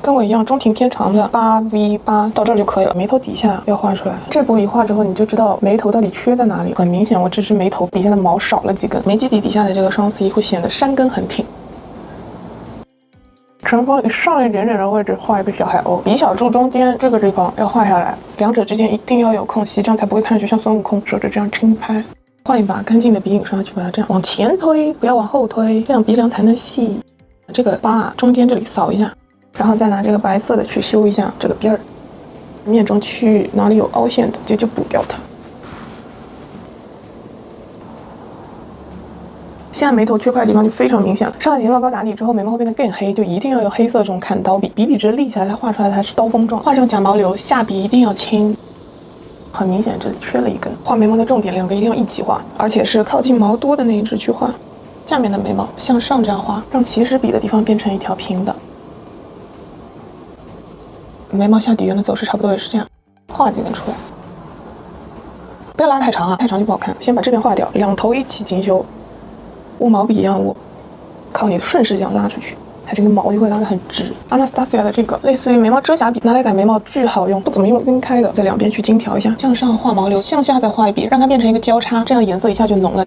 跟我一样中庭偏长的8V8到这儿就可以了，眉头底下要画出来。这步一画之后，你就知道眉头到底缺在哪里。很明显，我这只眉头底下的毛少了几根，眉基底底下的这个双 C 会显得山根很挺。唇峰上一点点的位置画一个小海鸥，鼻小柱中间这个地方要画下来，两者之间一定要有空隙，这样才不会看上去像孙悟空，手指这样轻拍。换一把干净的鼻影刷去把它这样往前推，不要往后推，这样鼻梁才能细。这个疤中间这里扫一下。然后再拿这个白色的去修一下这个边儿，面中区域哪里有凹陷的，就补掉它。现在眉头缺块的地方就非常明显了。上了睫毛膏打底之后，眉毛会变得更黑，就一定要用黑色这种砍刀笔，笔直立起来，它画出来才是刀锋状。画成假毛流，下笔一定要轻。很明显这里缺了一根，画眉毛的重点2个一定要一起画，而且是靠近毛多的那一支去画。下面的眉毛向上这样画，让起始笔的地方变成一条平的。眉毛下底缘的走势差不多也是这样，画几根出来，不要拉太长啊，太长就不好看。先把这边画掉，2头一起精修，握毛笔一样握，靠你顺势这样拉出去，它这个毛就会拉得很直。Anastasia 的这个类似于眉毛遮瑕笔，拿来改眉毛巨好用，不怎么用晕开的，在2边去精调一下，向上画毛流，向下再画一笔，让它变成一个交叉，这样颜色一下就浓了。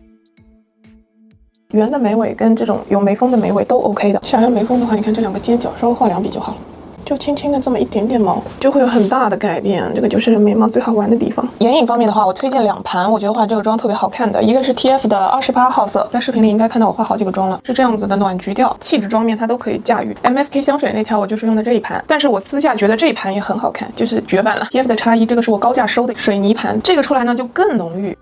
圆的眉尾跟这种有眉峰的眉尾都 OK 的，想要眉峰的话，你看这2个尖角稍微画2笔就好了。就轻轻的这么一点点毛，就会有很大的改变。这个就是眉毛最好玩的地方。眼影方面的话，我推荐2盘，我觉得画这个妆特别好看的。一个是 TF 的28号色，在视频里应该看到我画好几个妆了，是这样子的暖橘调，气质妆面它都可以驾驭。MFK 香水那条我就是用的这一盘，但是我私下觉得这一盘也很好看，就是绝版了。TF 的XE，这个是我高价收的水泥盘，这个出来呢就更浓郁。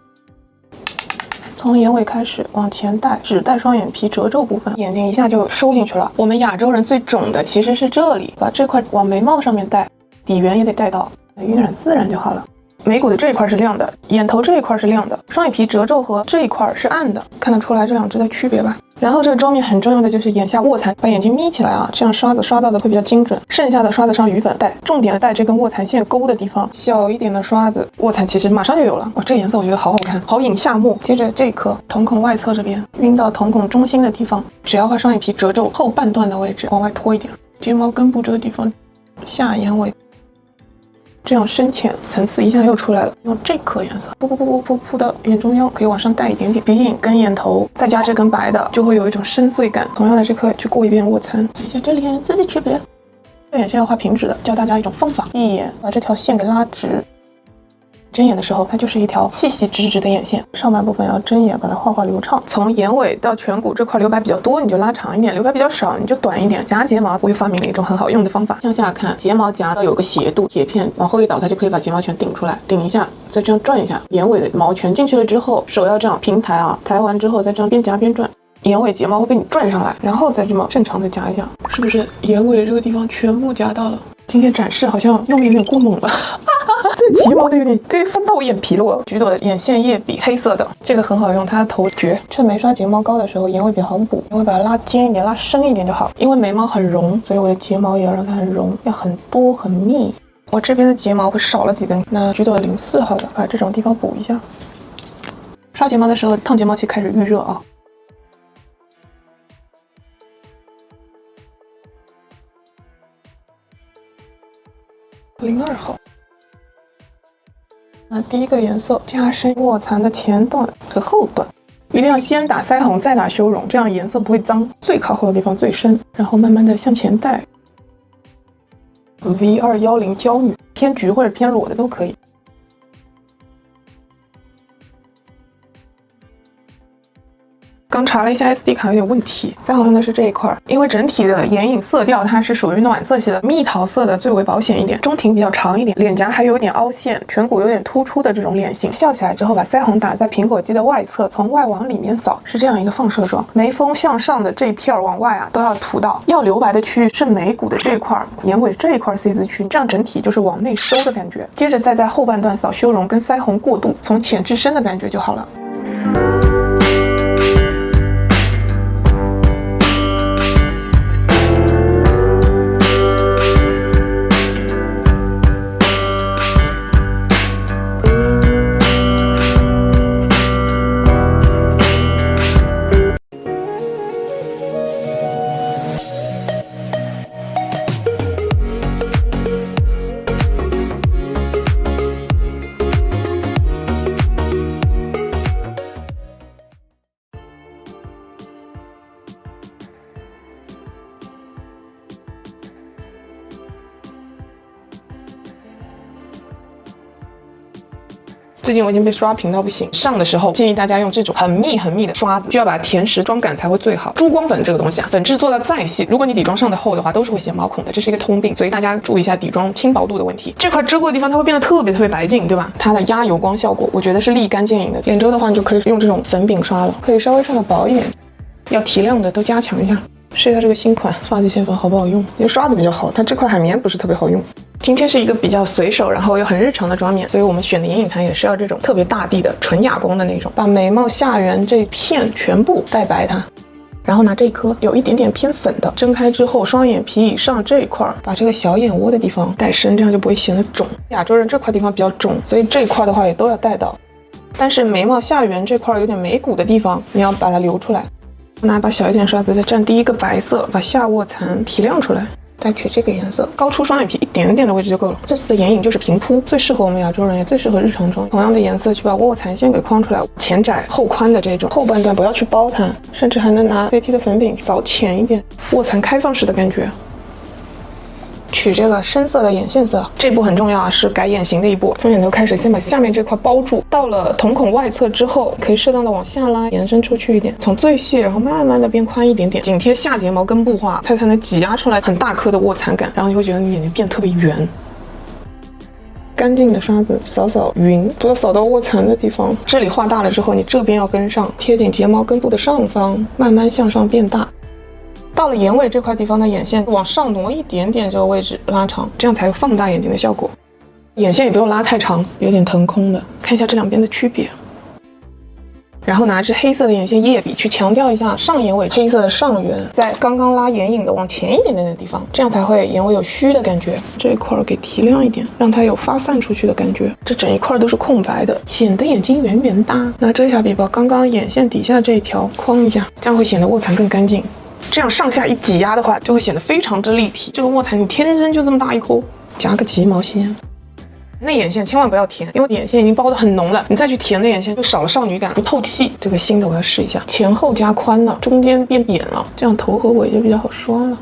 从眼尾开始往前带，只带双眼皮褶皱部分，眼睛一下就收进去了。我们亚洲人最肿的其实是这里，把这块往眉毛上面带，底缘也得带到，晕染自然就好了。眉骨的这一块是亮的，眼头这一块是亮的，双眼皮褶皱和这一块是暗的，看得出来这2支的区别吧？然后这个妆面很重要的就是眼下卧蚕，把眼睛眯起来啊，这样刷子刷到的会比较精准。剩下的刷子上余粉带，重点的带这根卧蚕线勾的地方，小一点的刷子，卧蚕其实马上就有了。哇，这颜色我觉得好好看，好引夏末。接着这一颗瞳孔外侧这边，晕到瞳孔中心的地方，只要画双眼皮褶皱后半段的位置往外拖一点，睫毛根部这个地方，下眼尾。这样深浅层次一下又出来了。用这颗颜色，噗的眼中央可以往上带一点点，鼻影跟眼头，再加这根白的，就会有一种深邃感。同样的这颗去过一遍卧蚕，看一下这里字的区别。这眼线要画平直的，教大家一种方法，一眼把这条线给拉直。睁眼的时候，它就是一条细细直直的眼线。上半部分要睁眼，把它画流畅。从眼尾到颧骨这块留白比较多，你就拉长一点；留白比较少，你就短一点。夹睫毛，我又发明了一种很好用的方法。向下看，睫毛夹到有个斜度，铁片往后一倒，它就可以把睫毛全顶出来。顶一下，再这样转一下，眼尾的毛全进去了之后，手要这样平抬啊，抬完之后再这样边夹边转。眼尾睫毛会被你转上来，然后再这么正常的夹一下，是不是眼尾这个地方全部夹到了？今天展示好像用力有点过猛了，这睫毛都有点翻到我眼皮了。我橘朵的眼线液笔黑色的，这个很好用，它的头绝。趁没刷睫毛膏的时候，眼尾比较好补，我会把它拉尖一点，拉深一点就好。因为眉毛很绒，所以我的睫毛也要让它很绒，要很多很密。我这边的睫毛会少了几根，那橘朵的04号的，把这种地方补一下。刷睫毛的时候，烫睫毛器开始预热啊。02号，那第一个颜色加深卧蚕的前段和后段，一定要先打腮红再打修容，这样颜色不会脏。最靠后的地方最深，然后慢慢的向前带。V210娇女，偏橘或者偏裸的都可以。刚查了一下 SD 卡有点问题，腮红用的是这一块，因为整体的眼影色调它是属于暖色系的，蜜桃色的最为保险一点，中庭比较长一点，脸颊还有一点凹陷，颧骨有点突出的这种脸型。笑起来之后，把腮红打在苹果肌的外侧，从外往里面扫，是这样一个放射状。眉峰向上的这一片往外啊都要涂到，要留白的区域是眉骨的这一块，眼尾这一块 C 字区，这样整体就是往内收的感觉。接着再在后半段扫修容跟腮红过渡，从浅至深的感觉就好了。最近我已经被刷屏到不行，上的时候建议大家用这种很密的刷子，需要把它填实，妆感才会最好。珠光粉这个东西啊，粉质做到再细，如果你底妆上的厚的话，都是会显毛孔的，这是一个通病，所以大家注意一下底妆轻薄度的问题。这块遮过的地方它会变得特别白净，对吧？它的压油光效果，我觉得是立竿见影的。脸周的话，你就可以用这种粉饼刷了，可以稍微上的薄一点，要提亮的都加强一下。试一下这个新款刷子线粉好不好用？因为刷子比较好，它这块海绵不是特别好用。今天是一个比较随手，然后又很日常的妆面，所以我们选的眼影盘也是要这种特别大地的纯哑光的那种，把眉毛下缘这片全部带白它。然后拿这一颗有一点点偏粉的，睁开之后双眼皮以上这一块，把这个小眼窝的地方带深，这样就不会显得肿。亚洲人这块地方比较肿，所以这一块的话也都要带到。但是眉毛下缘这块有点眉骨的地方，你要把它留出来。拿把小一点刷子再蘸第一个白色，把下卧蚕提亮出来。再取这个颜色，高出双眼皮一点点的位置就够了。这次的眼影就是平铺，最适合我们亚洲人，也最适合日常妆。同样的颜色去把卧蚕线给框出来，前窄后宽的这种，后半段不要去包它，甚至还能拿 CT 的粉饼扫浅一点，卧蚕开放式的感觉。取这个深色的眼线色，这步很重要啊，是改眼型的一步。从眼头开始，先把下面这块包住，到了瞳孔外侧之后，可以适当的往下拉，延伸出去一点，从最细，然后慢慢的变宽一点点，紧贴下睫毛根部画，它才能挤压出来很大颗的卧蚕感，然后你会觉得你眼睛变得特别圆。干净的刷子扫扫匀，不要扫到卧蚕的地方。这里画大了之后，你这边要跟上，贴紧睫毛根部的上方，慢慢向上变大。到了眼尾这块地方的眼线往上挪一点点，这个位置拉长，这样才有放大眼睛的效果。眼线也不用拉太长，有点腾空的。看一下这两边的区别。然后拿支黑色的眼线液笔去强调一下上眼尾黑色的上缘，在刚刚拉眼影的往前一点点的地方，这样才会眼尾有虚的感觉。这一块给提亮一点，让它有发散出去的感觉。这整一块都是空白的，显得眼睛圆圆大。拿遮瑕笔把刚刚眼线底下这一条框一下，这样会显得卧蚕更干净。这样上下一挤压的话，就会显得非常之立体。这个卧蚕你天生就这么大一颗，夹个睫毛线。内眼线千万不要填，因为眼线已经包得很浓了，你再去填内眼线就少了少女感，不透气。这个新的我要试一下，前后加宽了，中间变扁了，这样头和尾就比较好刷了。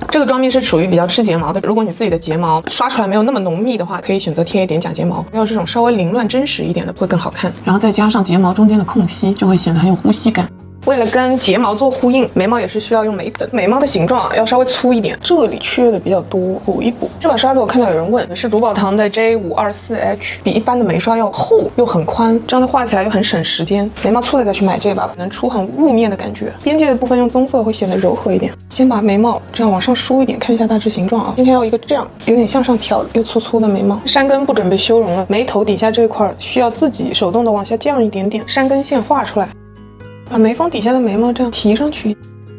这个妆面是属于比较吃睫毛的，如果你自己的睫毛刷出来没有那么浓密的话，可以选择贴一点假睫毛，要这种稍微凌乱真实一点的会更好看。然后再加上睫毛中间的空隙，就会显得很有呼吸感。为了跟睫毛做呼应，眉毛也是需要用眉粉。眉毛的形状要稍微粗一点，这里缺的比较多，补一补。这把刷子我看到有人问，是珠宝堂的 J524H， 比一般的眉刷要厚又很宽，这样的画起来又很省时间。眉毛粗的再去买这把，能出很雾面的感觉。边界的部分用棕色会显得柔和一点。先把眉毛这样往上梳一点，看一下大致形状啊。今天要一个这样有点向上挑又粗粗的眉毛。山根不准备修容了，眉头底下这一块需要自己手动的往下降一点点，山根线画出来。把眉峰底下的眉毛这样提上去，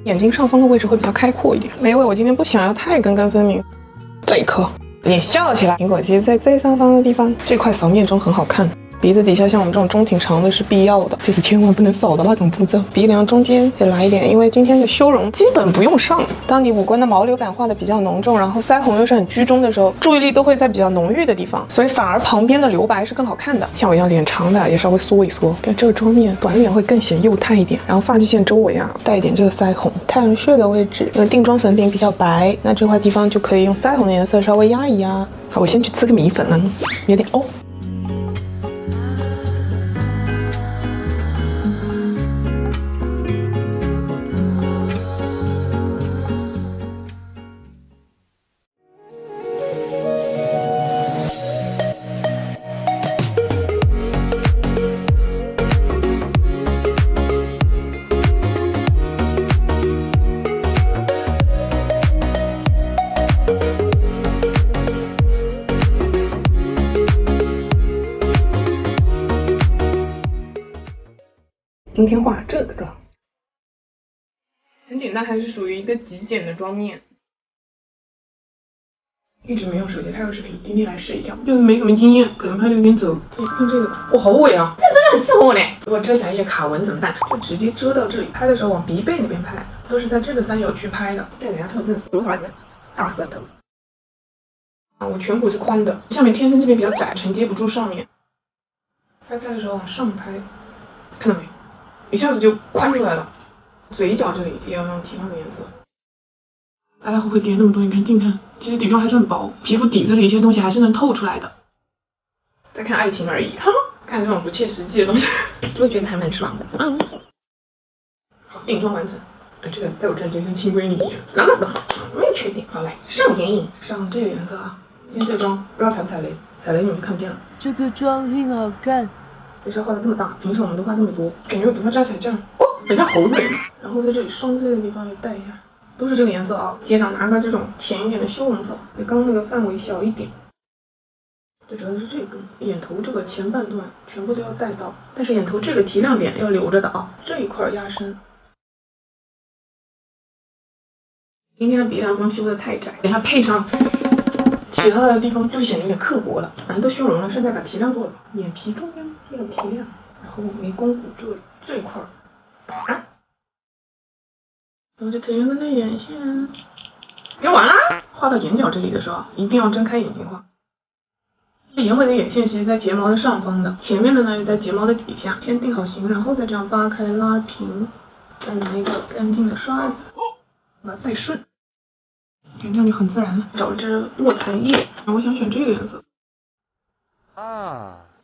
眼睛上方的位置会比较开阔一点。眉尾我今天不想要太根根分明，这一颗脸笑起来，苹果肌在最上方的地方，这块扫面中很好看。鼻子底下像我们这种中挺长的是必要的，这是千万不能少的那种步骤。鼻梁中间也来一点，因为今天的修容基本不用上。当你五官的毛流感画的比较浓重，然后腮红又是很居中的时候，注意力都会在比较浓郁的地方，所以反而旁边的留白是更好看的。像我一样脸长的也稍微缩一缩，跟这个妆面短脸会更显幼态一点。然后发际线周围啊带一点这个腮红，太阳穴的位置，因为定妆粉饼比较白，那这块地方就可以用腮红的颜色稍微压一压。好，我先去呲个米粉了，有点哦。今天画这个妆，很简单，还是属于一个极简的妆面。一直没用手机拍过视频，今天来试一下，就是没什么经验，可能拍的有点走。看这个吧，哇，好稳啊，这真的很适合我呢。如果遮瑕液卡纹怎么办？就直接遮到这里，拍的时候往鼻背那边拍，都是在这个三角区拍的。这个牙套真的死出来的大舌头。啊，我颧骨是宽的，下面天生这边比较窄，承接不住上面。拍的时候往上拍，看到没？一下子就宽出来了，嘴角这里也要用提亮的颜色。来来回回叠那么多，你看近看，其实底妆还是很薄，皮肤底子里一些东西还是能透出来的。在看爱情而已，哈，看这种不切实际的东西，就会觉得还蛮爽的。好，定妆完成。这个在我这里就跟亲闺女一样，哪哪的，没有缺点。好，来上眼影，上这个颜色啊。今天这妆不知道踩不踩雷，踩雷你们就看不见了。这个妆很好看。为啥画的这么大？平时我们都画这么多，感觉我头发扎起来这样，哦，很像猴子。然后在这里双 C 的地方也带一下，都是这个颜色啊。接着拿个这种浅一点的修容色，比刚刚那个范围小一点。最主要的是这个眼头这个前半段全部都要带到，但是眼头这个提亮点要留着的啊，这一块压深。今天的鼻梁光修的太窄，等下配上其他的地方就显得有点刻薄了。反正都修容了，剩下把提亮做了。眼皮中央要提亮，然后眉弓骨这一块啊，然后就填一个内眼线，用完啦。画到眼角这里的时候，一定要睁开眼睛画。眼尾的眼线其实在睫毛的上方的，前面的呢也在睫毛的底下。先定好型，然后再这样扒开拉平，再拿一个干净的刷子把它带顺。这样就很自然了。找支卧蚕液，我想选这个颜色。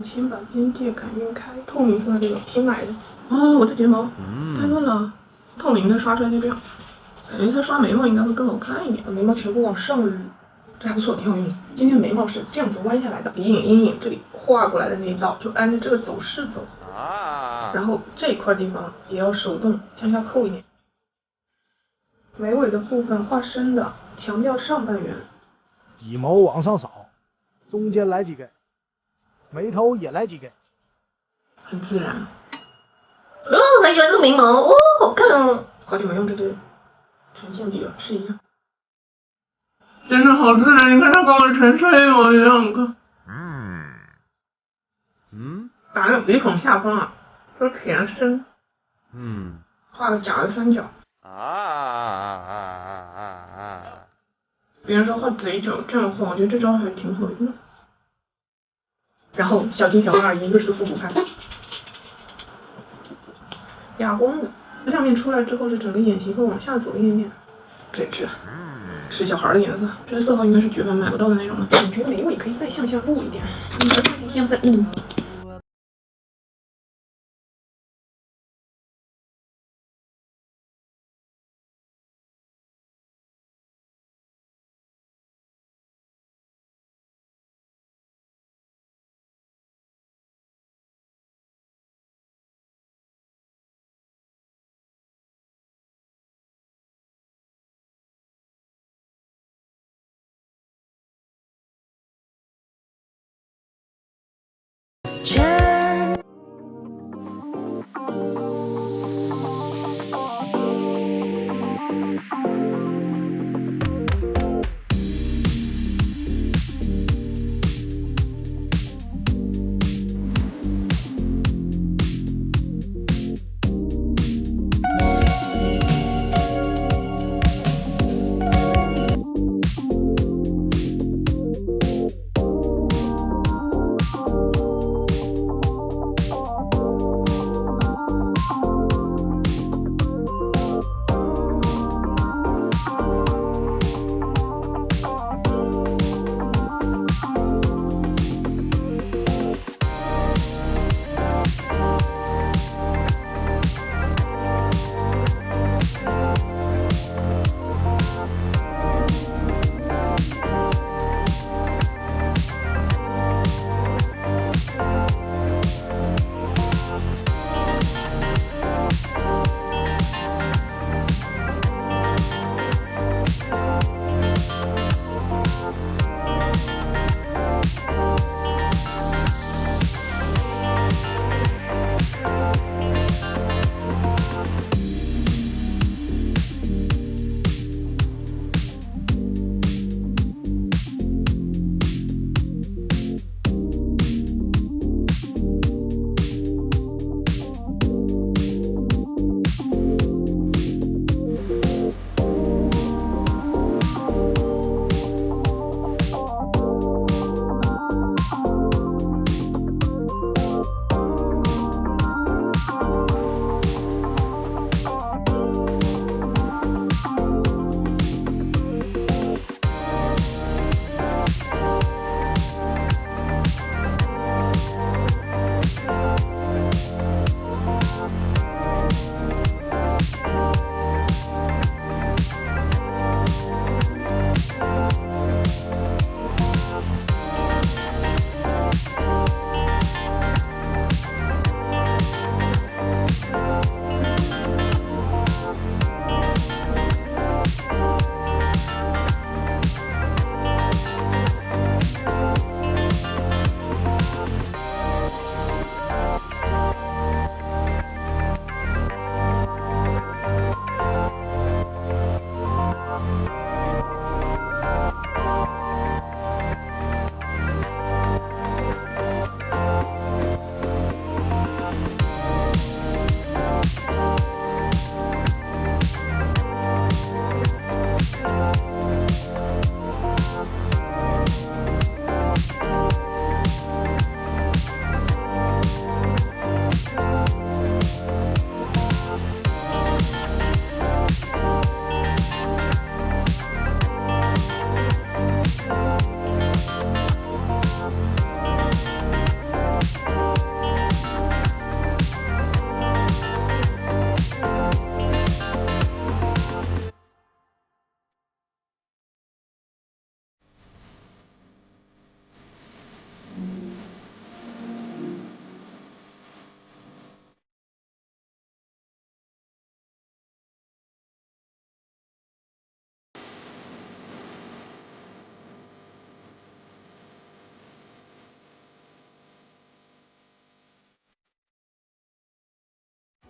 先把边界感晕开，透明色这个新买的。哦，我的睫毛太乱了，透明的刷出来就这样。感觉它刷眉毛应该会更好看一点，把眉毛全部往上捋，这还不错，挺好用的。今天眉毛是这样子弯下来的，鼻影阴影这里画过来的那一道就按照这个走势走。然后这一块地方也要手动向下扣一点。眉尾的部分画深的，强调上半圆。底毛往上扫，中间来几根，眉头也来几根，很自然。哦，很喜欢这个眉毛，哦，好看哦。好久没用这个唇线笔了，试一下。真的好自然，你看它跟我的唇色一模一样，你看。打那个鼻孔下方啊，都填深。画个假的三角。别人说画嘴角这样画，我觉得这招还是挺好用的。然后小金条跟二姨一个是个复古派，哑光的。这亮面出来之后是整个眼型会往下走一点点，这是小孩的颜色，这个色号应该是绝版买不到的那种的，感觉眉尾可以再向下入一点，just